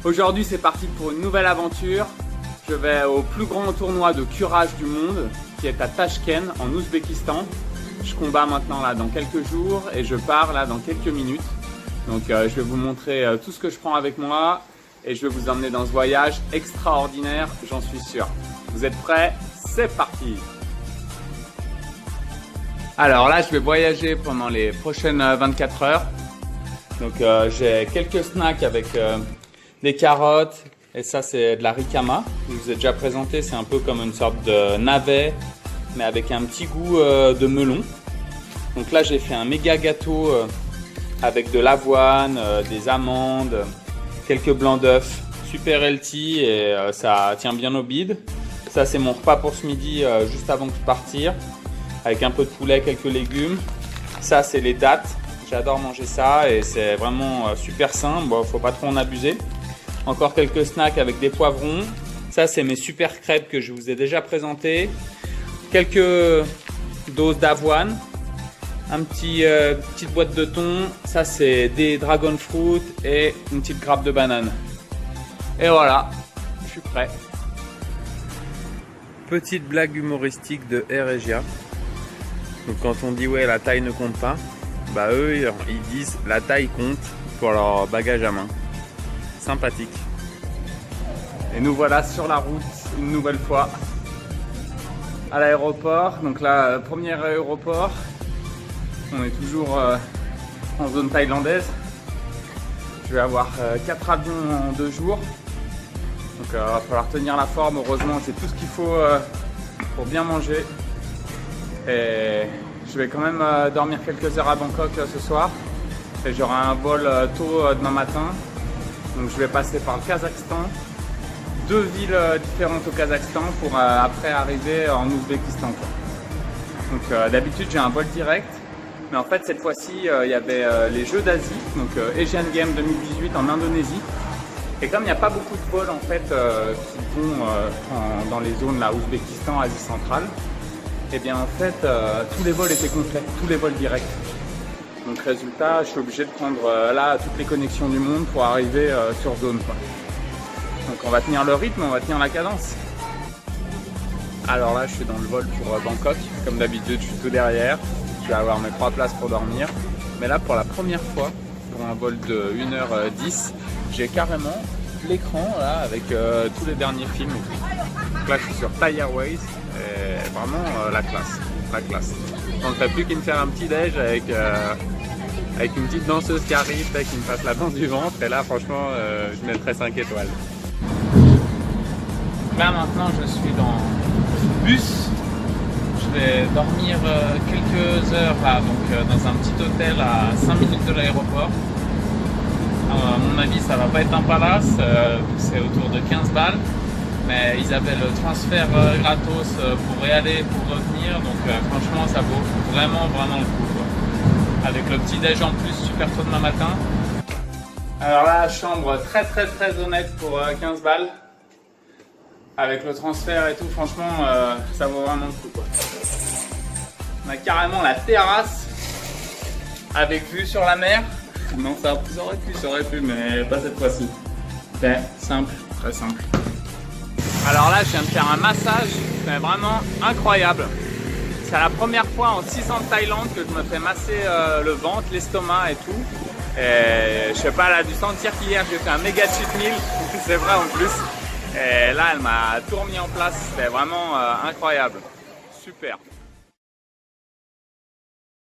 Aujourd'hui, c'est parti pour une nouvelle aventure. Je vais au plus grand tournoi de curage du monde, qui est à Tashkent, en Ouzbékistan. Je combats maintenant là dans quelques jours et je pars là dans quelques minutes. Donc je vais vous montrer tout ce que je prends avec moi et je vais vous emmener dans ce voyage extraordinaire, j'en suis sûr. Vous êtes prêts? C'est parti! Alors là, je vais voyager pendant les prochaines 24 heures. Donc j'ai quelques snacks avec des carottes et ça c'est de la ricama. Je vous ai déjà présenté, c'est un peu comme une sorte de navet mais avec un petit goût de melon. Donc là j'ai fait un méga gâteau avec de l'avoine, des amandes, quelques blancs d'œufs, super healthy et ça tient bien au bide. Ça c'est mon repas pour ce midi juste avant de partir, avec un peu de poulet, quelques légumes. Ça c'est les dattes, j'adore manger ça et c'est vraiment super sain, bon faut pas trop en abuser. Encore quelques snacks avec des poivrons. Ça c'est mes super crêpes que je vous ai déjà présentées. Quelques doses d'avoine. Petite boîte de thon. Ça c'est des dragon fruit et une petite grappe de banane. Et voilà, je suis prêt. Petite blague humoristique de Regia. Donc quand on dit ouais la taille ne compte pas, bah eux ils disent la taille compte pour leur bagage à main. Sympathique. Et nous voilà sur la route une nouvelle fois à l'aéroport. Donc là, premier aéroport. On est toujours en zone thaïlandaise. Je vais avoir 4 avions en 2 jours. Donc il va falloir tenir la forme. Heureusement, j'ai tout ce qu'il faut pour bien manger. Et je vais quand même dormir quelques heures à Bangkok ce soir. Et j'aurai un vol tôt demain matin. Donc je vais passer par le Kazakhstan, 2 villes différentes au Kazakhstan pour après arriver en Ouzbékistan. Donc d'habitude j'ai un vol direct, mais en fait cette fois-ci il y avait les Jeux d'Asie, donc Asian Games 2018 en Indonésie. Et comme il n'y a pas beaucoup de vols en fait qui vont dans les zones là, Ouzbékistan, Asie centrale, et bien en fait tous les vols étaient complets, tous les vols directs. Donc résultat, je suis obligé de prendre là toutes les connexions du monde pour arriver sur zone, quoi. Donc on va tenir le rythme, on va tenir la cadence. Alors là je suis dans le vol pour Bangkok, comme d'habitude je suis tout derrière. Je vais avoir mes 3 places pour dormir. Mais là pour la première fois, pour un vol de 1h10, j'ai carrément l'écran là avec tous les derniers films et tout. Donc là je suis sur Thai Airways et vraiment la classe, la classe. On ne fait plus qu'une faire un petit déj avec une petite danseuse qui arrive, qui me passe la danse du ventre. Et là, franchement, je mettrais 5 étoiles. Là, maintenant, je suis dans le bus. Je vais dormir quelques heures là, donc dans un petit hôtel à 5 minutes de l'aéroport. À mon avis, ça va pas être un palace. C'est autour de 15 balles. Mais ils avaient le transfert gratos pour y aller, pour revenir, donc franchement ça vaut vraiment le coup, quoi. Avec le petit déj en plus super tôt demain matin. Alors là, chambre très honnête pour 15 balles. Avec le transfert et tout, franchement ça vaut vraiment le coup, quoi. On a carrément la terrasse avec vue sur la mer. Non, ça aurait pu, mais pas cette fois-ci. C'est simple, très simple. Alors là, je viens de faire un massage, c'est vraiment incroyable. C'est la première fois en 6 ans de Thaïlande que je me fais masser le ventre, l'estomac et tout. Et je sais pas, elle a dû sentir qu'hier j'ai fait un méga cheat meal, c'est vrai en plus. Et là, elle m'a tout remis en place, c'était vraiment incroyable. Super.